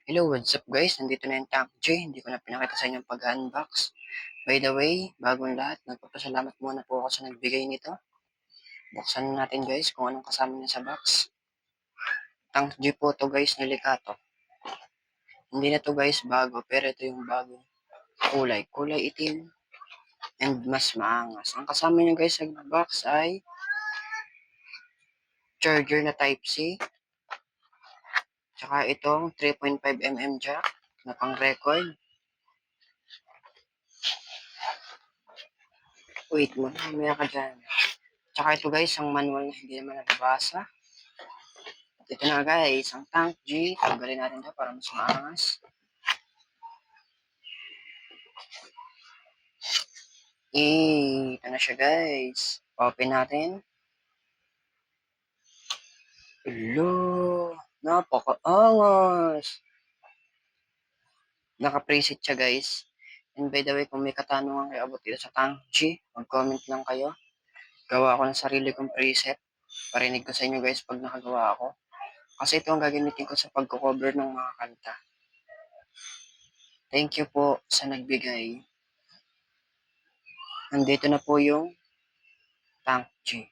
Hello, what's up guys? Nandito na yung Tank J. Hindi ko na pinakita sa inyo pag-unbox. By the way, bagong lahat, nagpapasalamat muna po ako sa nagbigay nito. Buksan natin guys kung anong kasama niya sa box. Tank J po to guys, nilikato. Hindi na to guys bago, pero ito yung bagong kulay. Kulay itim and mas maangas. Ang kasama niya guys sa box ay charger na Type-C. Tsaka itong 3.5mm jack na pang record. Wait mo, mamaya ka dyan. Tsaka ito guys, ang manual na hindi naman nababasa. At ito na guys, ang Tank G. Tanggalin natin ito para mas maangas. Ito na siya guys. Open natin. Hello! Napakaangas! Naka-preset siya guys. And by the way, kung may katanungan kayo abot dito sa Tank G, mag-comment lang kayo. Gawa ko ng sarili kong preset. Parinig ko sa inyo guys pag nakagawa ako. Kasi ito ang gagamitin ko sa pagko-cover ng mga kanta. Thank you po sa nagbigay. Nandito na po yung Tank G.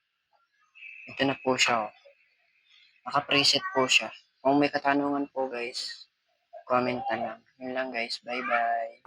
Ito na po siya. Naka-preset po siya. Kung may katanungan po guys, comment na lang. Yun lang guys. Bye-bye.